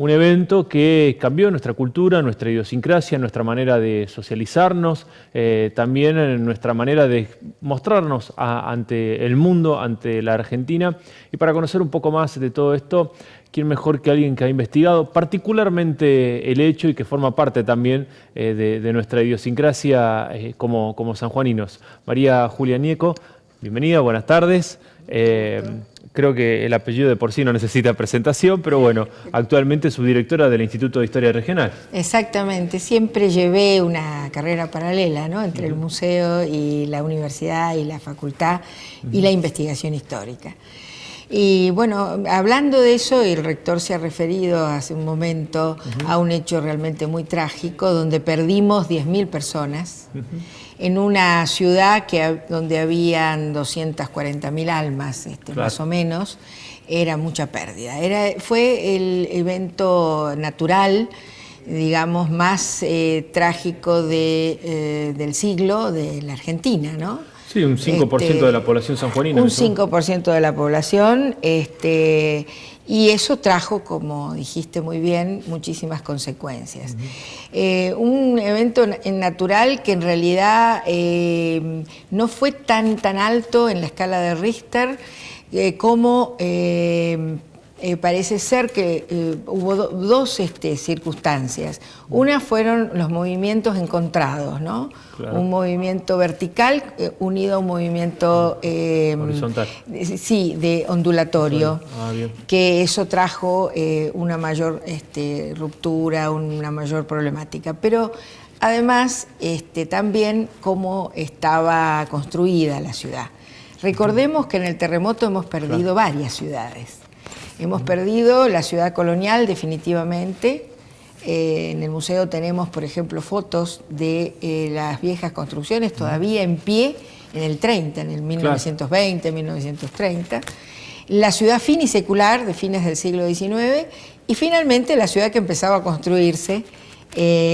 un evento que cambió nuestra cultura, nuestra idiosincrasia, nuestra manera de socializarnos, también en nuestra manera de mostrarnos ante el mundo, ante la Argentina. Y para conocer un poco más de todo esto, ¿quién mejor que alguien que ha investigado particularmente el hecho y que forma parte también de nuestra idiosincrasia como sanjuaninos? María Julia Nieco, bienvenida, buenas tardes. Creo que el apellido de por sí no necesita presentación, pero bueno, actualmente es subdirectora del Instituto de Historia Regional. Exactamente, siempre llevé una carrera paralela, ¿no?, entre el museo y la universidad y la facultad y la investigación histórica. Y bueno, hablando de eso, el rector se ha referido hace un momento a un hecho realmente muy trágico, donde perdimos 10.000 personas en una ciudad donde habían 240.000 almas, claro, más o menos. Era mucha pérdida. Fue el evento natural, digamos, más trágico del siglo de la Argentina, ¿no? Sí, un 5% de la población sanjuanina. Un 5% de la población, y eso trajo, como dijiste muy bien, muchísimas consecuencias. Un evento natural que en realidad no fue tan alto en la escala de Richter como parece ser que hubo dos circunstancias. Una fueron los movimientos encontrados, ¿no? Claro. Un movimiento vertical unido a un movimiento horizontal. Sí, ondulatorio, bien. Que eso trajo una mayor ruptura, una mayor problemática. Pero además también cómo estaba construida la ciudad. Recordemos que en el terremoto hemos perdido, claro, varias ciudades. Hemos perdido la ciudad colonial definitivamente. En el museo tenemos, por ejemplo, fotos de las viejas construcciones todavía en pie en el 30, en el 1920, claro, 1930. La ciudad finisecular de fines del siglo XIX y finalmente la ciudad que empezaba a construirse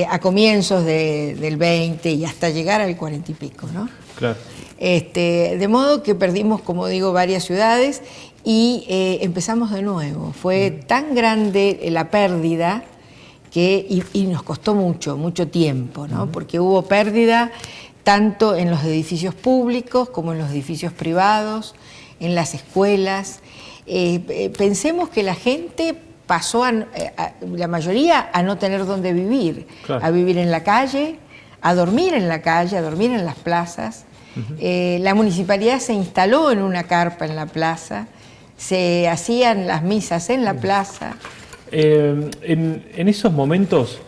a comienzos del 20 y hasta llegar al 40 y pico, ¿no? Claro. De modo que perdimos, como digo, varias ciudades y empezamos de nuevo. Fue tan grande la pérdida y nos costó mucho tiempo, ¿no? Porque hubo pérdida tanto en los edificios públicos como en los edificios privados, en las escuelas. Pensemos que la gente pasó, la mayoría, a no tener dónde vivir, claro, a vivir en la calle, a dormir en la calle, a dormir en las plazas. La municipalidad se instaló en una carpa en la plaza, se hacían las misas en la plaza. En esos momentos,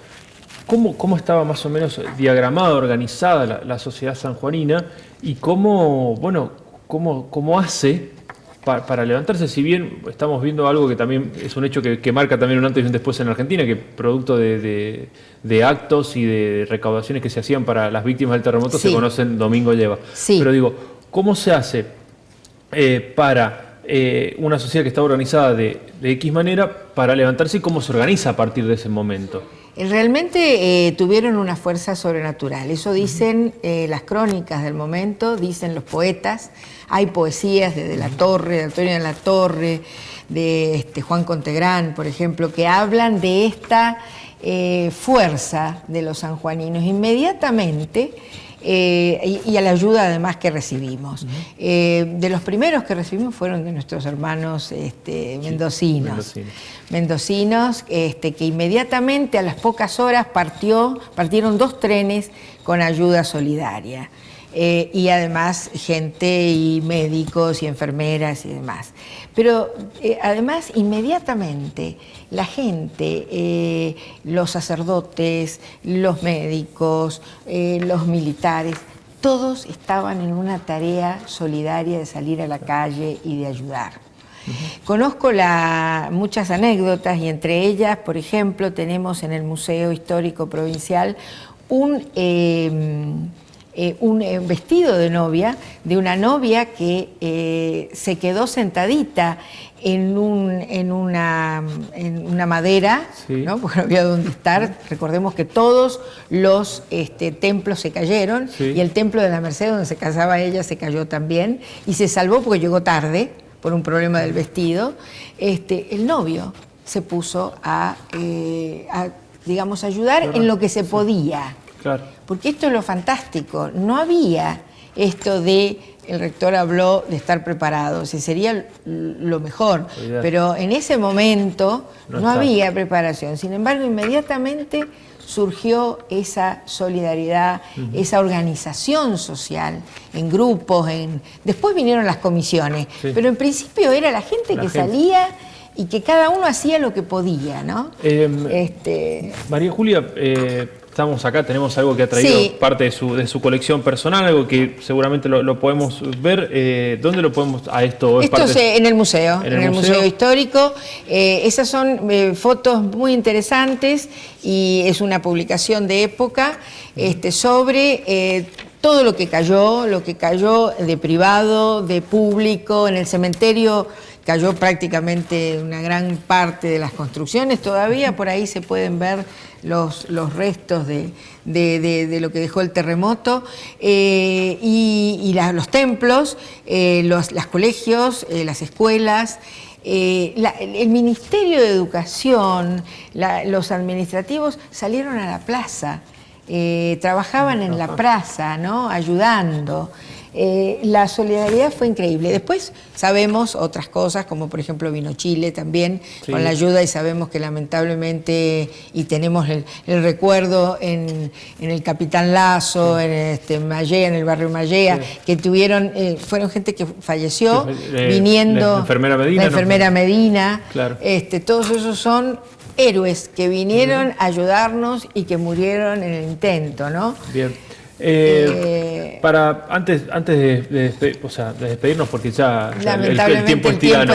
¿cómo estaba más o menos diagramada, organizada la sociedad sanjuanina y cómo hace para levantarse? Si bien estamos viendo algo que también es un hecho que marca también un antes y un después en Argentina, que producto de actos y de recaudaciones que se hacían para las víctimas del terremoto, sí, se conocen Domingo Lleva. Sí. Pero digo, ¿cómo se hace para una sociedad que está organizada de X manera para levantarse y cómo se organiza a partir de ese momento? Realmente tuvieron una fuerza sobrenatural, eso dicen las crónicas del momento, dicen los poetas. Hay poesías de la Torre, de Antonio de la Torre, de Juan Contegrán, por ejemplo, que hablan de esta fuerza de los sanjuaninos inmediatamente. Y a la ayuda además que recibimos. De los primeros que recibimos fueron de nuestros hermanos mendocinos, que inmediatamente a las pocas horas partieron 2 trenes con ayuda solidaria. Y además gente y médicos y enfermeras y demás. Pero además inmediatamente la gente, los sacerdotes, los médicos, los militares, todos estaban en una tarea solidaria de salir a la calle y de ayudar. Conozco muchas anécdotas y entre ellas, por ejemplo, tenemos en el Museo Histórico Provincial un vestido de novia, de una novia que se quedó sentadita en una madera, sí, ¿no? Porque no había dónde estar. Recordemos que todos los templos se cayeron, sí, y el templo de la Merced, donde se casaba ella, se cayó también, y se salvó porque llegó tarde por un problema del vestido. El novio se puso a digamos, ayudar en lo que se podía. Claro. Porque esto es lo fantástico, no había esto de el rector habló de estar preparado, si sería lo mejor, pero en ese momento no había preparación. Sin embargo, inmediatamente surgió esa solidaridad, esa organización social en grupos, después vinieron las comisiones, pero en principio era la gente que salía y que cada uno hacía lo que podía, ¿no? María Julia, estamos acá, tenemos algo que ha traído parte de su colección personal, algo que seguramente lo podemos ver. ¿Dónde lo podemos a esto? Esto es en el museo, en el museo histórico. Esas son fotos muy interesantes y es una publicación de época sobre todo lo que cayó de privado, de público, en el cementerio. Cayó prácticamente una gran parte de las construcciones, todavía por ahí se pueden ver los restos de lo que dejó el terremoto, los templos, los colegios, las escuelas. El Ministerio de Educación, los administrativos salieron a la plaza, trabajaban en la plaza, ¿no? Ayudando. La solidaridad fue increíble. Después sabemos otras cosas, como por ejemplo vino Chile también, con la ayuda, y sabemos que lamentablemente, y tenemos el recuerdo en el Capitán Lazo, en Mallea, en el barrio Mallea, que fueron gente que falleció viniendo. La enfermera Medina. La enfermera Medina. Claro. Todos esos son héroes que vinieron a ayudarnos y que murieron en el intento, ¿no? Bien. Antes de despedirnos, porque ya el tiempo es tirano.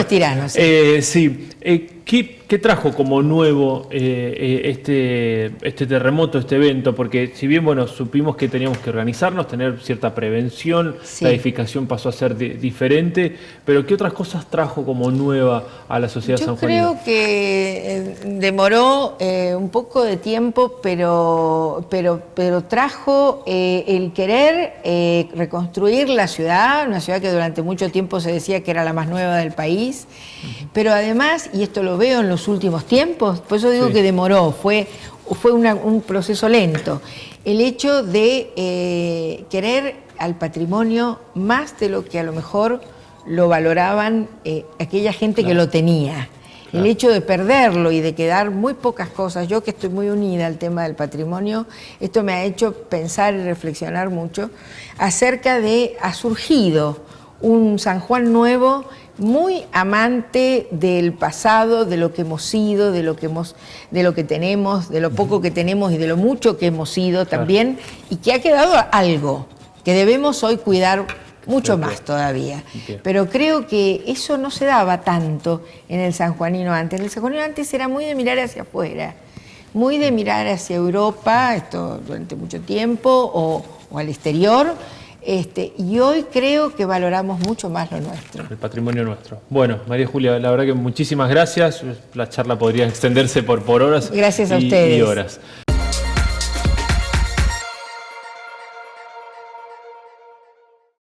¿Qué trajo como nuevo este terremoto, este evento? Porque si bien supimos que teníamos que organizarnos, tener cierta prevención, la edificación pasó a ser diferente, pero ¿qué otras cosas trajo como nueva a la sociedad sanjuanina? Yo creo que demoró un poco de tiempo, pero trajo el querer reconstruir la ciudad, una ciudad que durante mucho tiempo se decía que era la más nueva del país, pero además, y esto lo veo en los últimos tiempos, por eso digo que demoró, fue un proceso lento, el hecho de querer al patrimonio más de lo que a lo mejor lo valoraban aquella gente que lo tenía. El hecho de perderlo y de quedar muy pocas cosas, yo que estoy muy unida al tema del patrimonio, esto me ha hecho pensar y reflexionar mucho acerca de, ha surgido un San Juan nuevo, muy amante del pasado, de lo que hemos sido, de lo que tenemos, de lo poco que tenemos y de lo mucho que hemos sido también, y que ha quedado algo que debemos hoy cuidar mucho más todavía. Pero creo que eso no se daba tanto en el sanjuanino antes. En el sanjuanino antes era muy de mirar hacia afuera, muy de mirar hacia Europa, esto durante mucho tiempo, o al exterior. Y hoy creo que valoramos mucho más lo nuestro. El patrimonio nuestro. Bueno, María Julia, la verdad que muchísimas gracias. La charla podría extenderse por horas. Gracias a ustedes. Y horas.